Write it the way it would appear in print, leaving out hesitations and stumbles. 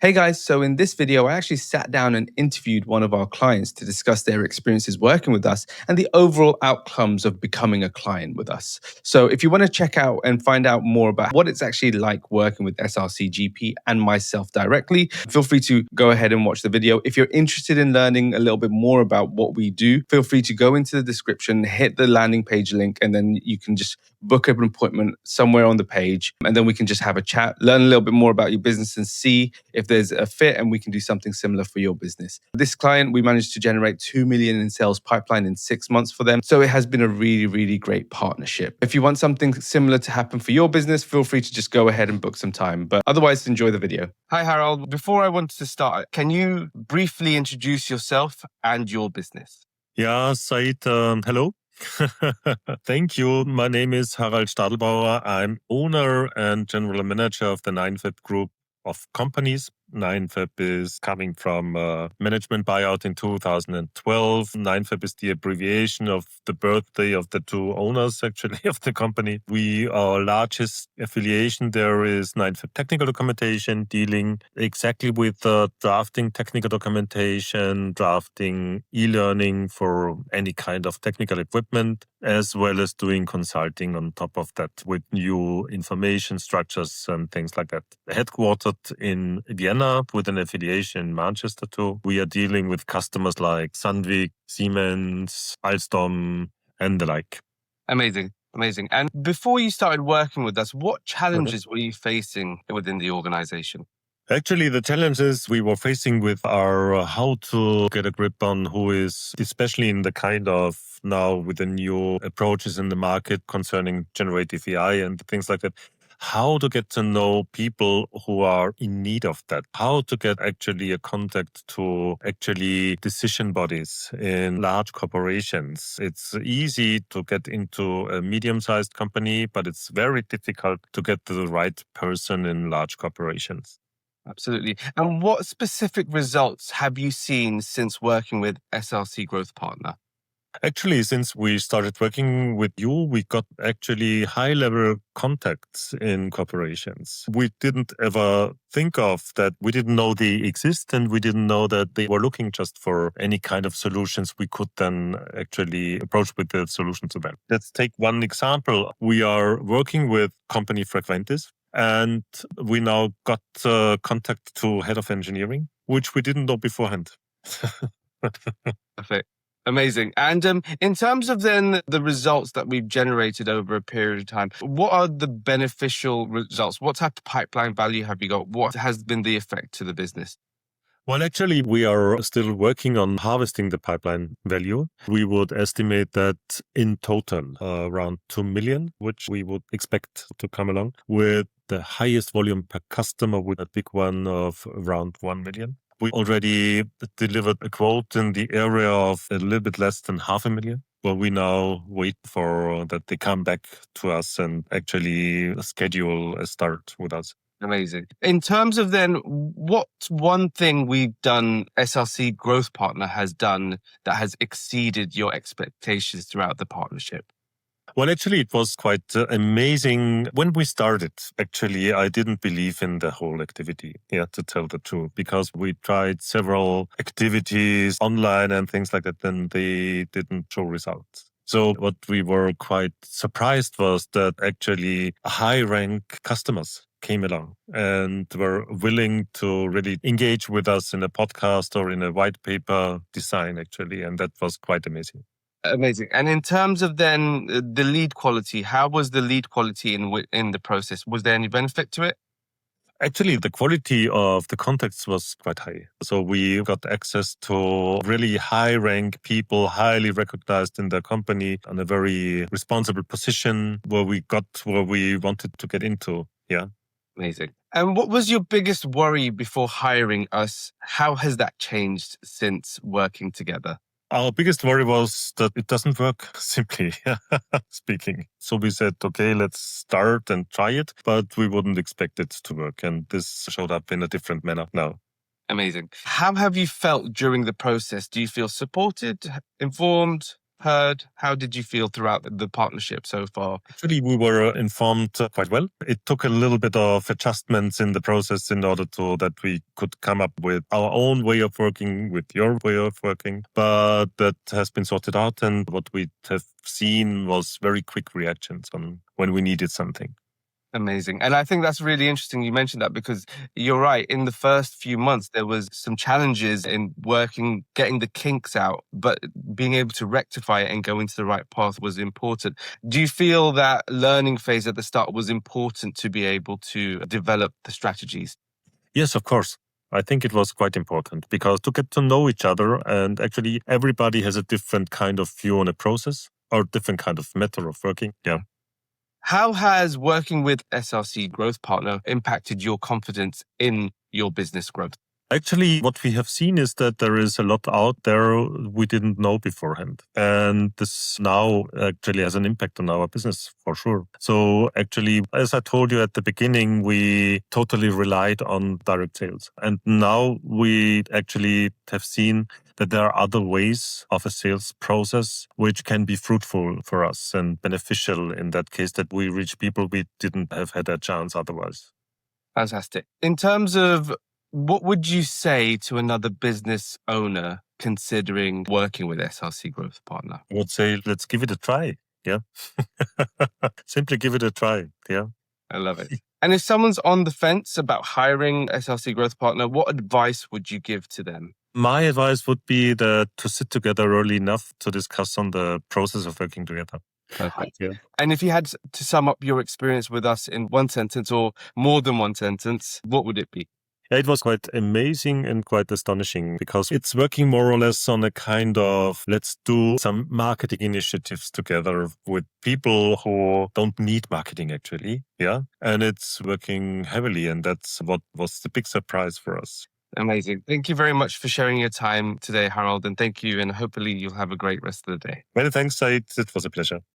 Hey guys, so in this video, I actually sat down and interviewed one of our clients to discuss their experiences working with us and the overall outcomes of becoming a client with us. So if you want to check out and find out more about what it's actually like working with SRC GP and myself directly, feel free to go ahead and watch the video. If you're interested in learning a little bit more about what we do, feel free to go into the description, hit the landing page link, and then you can just book an appointment somewhere on the page. And then we can just have a chat, learn a little bit more about your business and see if there's a fit and we can do something similar for your business. This client, we managed to generate 2 million in sales pipeline in 6 months for them. So it has been a really, really great partnership. If you want something similar to happen for your business, feel free to just go ahead and book some time. But otherwise, enjoy the video. Hi, Harald. Before I want to start, can you briefly introduce yourself and your business? Yeah, Said, hello. Thank you. My name is Harald Stadelbauer. I'm owner and general manager of the NINEFEB Group of companies. NINEFEB is coming from management buyout in 2012. NINEFEB is the abbreviation of the birthday of the two owners, actually, of the company. Our largest affiliation there is NINEFEB Technical Documentation, dealing exactly with drafting technical documentation, drafting e-learning for any kind of technical equipment, as well as doing consulting on top of that with new information structures and things like that. Headquartered in Vienna with an affiliation in Manchester too. We are dealing with customers like Sandvik, Siemens, Alstom, and the like. Amazing. Amazing. And before you started working with us, what challenges were you facing within the organization? Actually, the challenges we were facing with are how to get a grip on who is, especially in the kind of now with the new approaches in the market concerning generative AI and things like that, how to get to know people who are in need of that, how to get actually a contact to actually decision bodies in large corporations. It's easy to get into a medium-sized company, but it's very difficult to get to the right person in large corporations. Absolutely. And what specific results have you seen since working with SRC Growth Partner? Actually, since we started working with you, we got actually high-level contacts in corporations. We didn't ever think of that. We didn't know they exist, and we didn't know that they were looking just for any kind of solutions we could then actually approach with the solution to them. Let's take one example. We are working with company Frequentis, and we now got contact to head of engineering, which we didn't know beforehand. Perfect. Amazing. And in terms of then the results that we've generated over a period of time, what are the beneficial results? What type of pipeline value have you got? What has been the effect to the business? Well, actually, we are still working on harvesting the pipeline value. We would estimate that in total around 2 million, which we would expect to come along with the highest volume per customer with a big one of around 1 million. We already delivered a quote in the area of a little bit less than 500,000. Well, we now wait for that they come back to us and actually schedule a start with us. Amazing. In terms of then, what one thing we've done, SRC Growth Partner has done that has exceeded your expectations throughout the partnership? Well, actually, it was quite amazing. When we started, actually, I didn't believe in the whole activity, to tell the truth, because we tried several activities online and things like that, and they didn't show results. So what we were quite surprised was that actually high-rank customers came along and were willing to really engage with us in a podcast or in a white paper design, actually, and that was quite amazing. Amazing. And in terms of then the lead quality, how was the lead quality in the process? Was there any benefit to it? Actually, the quality of the contacts was quite high. So we got access to really high-rank people, highly recognized in their company, on a very responsible position where we got where we wanted to get into. Yeah. Amazing. And what was your biggest worry before hiring us? How has that changed since working together? Our biggest worry was that it doesn't work, simply speaking. So we said, okay, let's start and try it, but we wouldn't expect it to work. And this showed up in a different manner now. Amazing. How have you felt during the process? Do you feel supported, informed? heard? How did you feel throughout the partnership so far? Actually, we were informed quite well. It took a little bit of adjustments in the process in order to that we could come up with our own way of working, with your way of working. But that has been sorted out, and what we have seen was very quick reactions on when we needed something. Amazing. And I think that's really interesting you mentioned that, because you're right. In the first few months, there was some challenges in working, getting the kinks out, but being able to rectify it and go into the right path was important. Do you feel that learning phase at the start was important to be able to develop the strategies? Yes, of course. I think it was quite important because to get to know each other, and actually everybody has a different kind of view on a process or different kind of method of working. Yeah. How has working with SRC Growth Partner impacted your confidence in your business growth? Actually, what we have seen is that there is a lot out there we didn't know beforehand. And this now actually has an impact on our business for sure. So actually, as I told you at the beginning, we totally relied on direct sales. And now we actually have seen that there are other ways of a sales process which can be fruitful for us and beneficial in that case, that we reach people we didn't have had a chance otherwise. Fantastic. In terms of, what would you say to another business owner considering working with SRC Growth Partner? I would say, let's give it a try. Yeah. Simply give it a try. Yeah. I love it. And if someone's on the fence about hiring SRC Growth Partner, what advice would you give to them? My advice would be that to sit together early enough to discuss on the process of working together. Perfect. Yeah. And if you had to sum up your experience with us in one sentence or more than one sentence, what would it be? Yeah, it was quite amazing and quite astonishing because it's working more or less on a kind of, let's do some marketing initiatives together with people who don't need marketing actually. Yeah. And it's working heavily. And that's what was the big surprise for us. Amazing. Thank you very much for sharing your time today, Harald. And thank you. And hopefully you'll have a great rest of the day. Many thanks, Said. It was a pleasure.